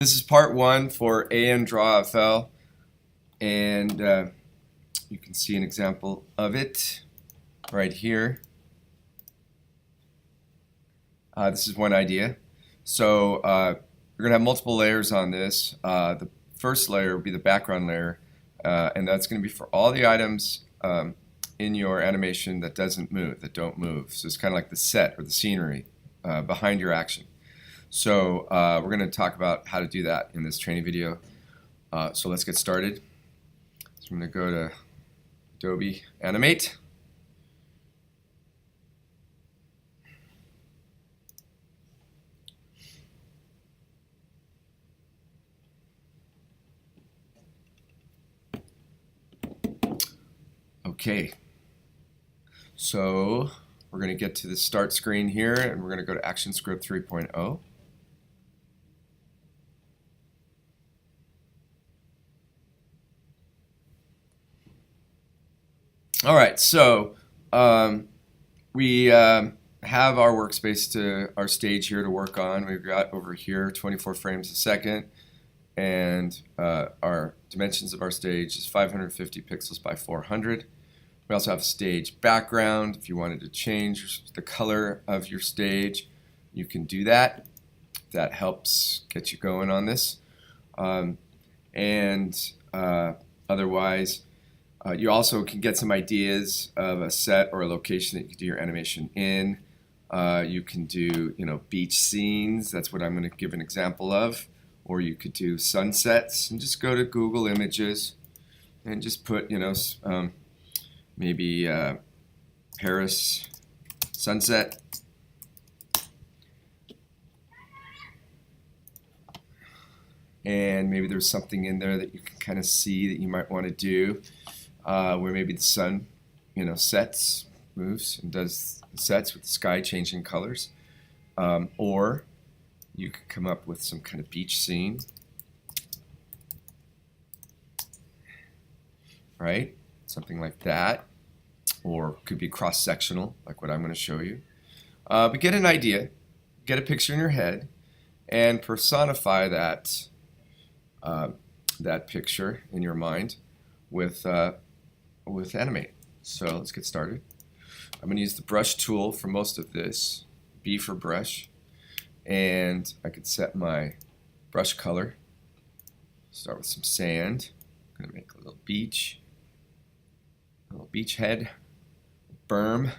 This is part one for AnDrawFL, and you can see an example of it right here. This is one idea. So we're going to have multiple layers on this. The first layer will be the background layer, and that's going to be for all the items in your animation that don't move. So it's kind of like the set or the scenery behind your action. So we're going to talk about how to do that in this training video. So let's get started. So I'm going to go to Adobe Animate. Okay, so we're going to get to the start screen here, and we're going to go to ActionScript 3.0. All right, so we have our workspace our stage here to work on. We've got over here 24 frames a second, and our dimensions of our stage is 550 pixels by 400. We also have a stage background. If you wanted to change the color of your stage, you can do that. That helps get you going on this. Otherwise, you also can get some ideas of a set or a location that you can do your animation in. You can do, beach scenes. That's what I'm going to give an example of. Or you could do sunsets and just go to Google Images and just put, maybe Paris sunset. And maybe there's something in there that you can kind of see that you might want to do, where maybe the sun, moves and does sets with the sky changing colors. Or you could come up with some kind of beach scene, right? Something like that. Or could be cross-sectional, like what I'm going to show you. But get an idea, get a picture in your head, and personify that picture in your mind with Animate. So let's get started. I'm going to use the brush tool for most of this, B for brush, and I could set my brush color. Start with some sand. I'm going to make a little beach head, berm,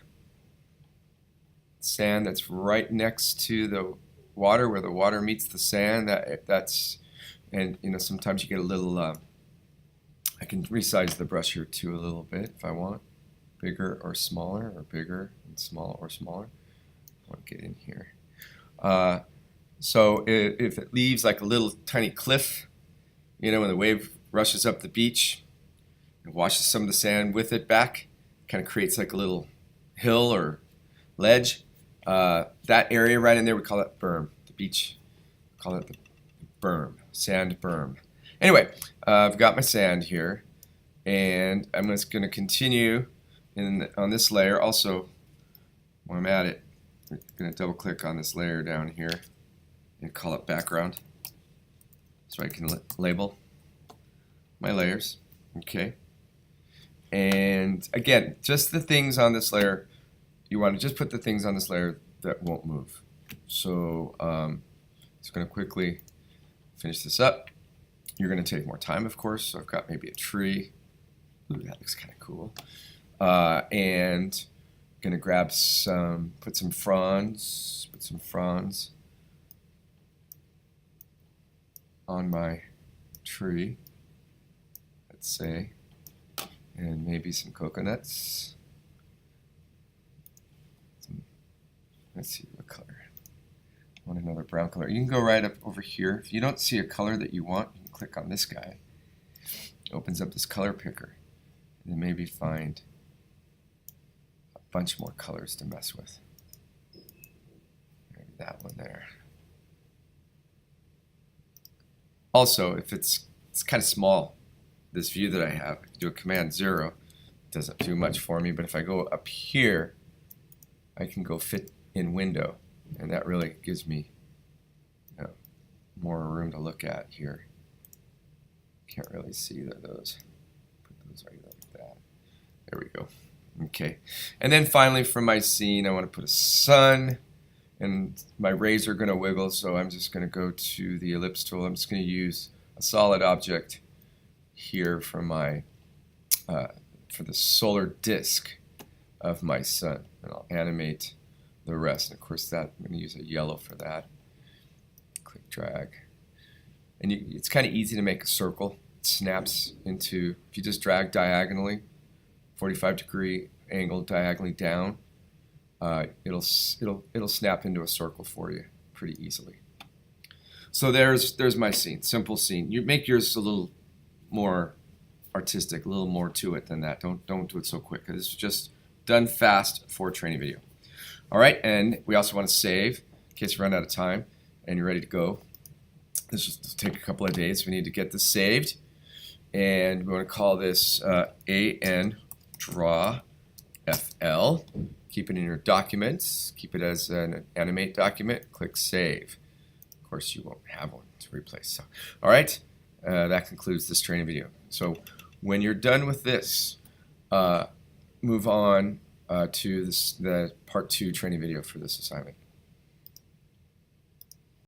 sand that's right next to the water, where the water meets the sand. And sometimes you get a little. I can resize the brush here too a little bit if I want, bigger or smaller, or bigger and small or smaller. I want to get in here. So if it leaves like a little tiny cliff, when the wave rushes up the beach, it washes some of the sand with it back, kind of creates like a little hill or ledge. That area right in there, we call that berm. The beach, we call it the berm, sand berm. Anyway, I've got my sand here, and I'm just going to continue on this layer. Also, when I'm at it, I'm going to double click on this layer down here and call it background, so I can label my layers. Okay. And again, just the things on this layer, you want to just put the things on this layer that won't move. So just going to quickly finish this up. You're going to take more time, of course. So I've got maybe a tree. Ooh, that looks kind of cool. And going to grab put some fronds on my tree, let's say. And maybe some coconuts. Let's see what color. I want another brown color. You can go right up over here. If you don't see a color that you want, you can click on this guy. It opens up this color picker. And then maybe find a bunch more colors to mess with. Maybe that one there. Also, if it's kind of small, this view that I have, I can do a Command 0. It doesn't do much for me, but if I go up here, I can go fit in window, and that really gives me more room to look at here. Can't really see those. Put those right like that. There we go. Okay. And then finally for my scene, I want to put a sun, and my rays are going to wiggle, so I'm just going to go to the ellipse tool. I'm just going to use a solid object here for my for the solar disk of my sun, and I'll animate the rest. And of course, that I'm going to use a yellow for that. Click drag, and it's kind of easy to make a circle. It snaps into, if you just drag diagonally, 45-degree angle diagonally down, it'll snap into a circle for you pretty easily. So there's my scene, simple scene. You make yours a little more artistic, a little more to it than that. Don't do it so quick. This is just done fast for a training video. All right, and we also want to save in case you run out of time and you're ready to go. This will take a couple of days. We need to get this saved, and we want to call this AnDrawFL. Keep it in your documents. Keep it as an animate document. Click Save. Of course, you won't have one to replace. So, all right, that concludes this training video. So when you're done with this, move on to the Part 2 training video for this assignment.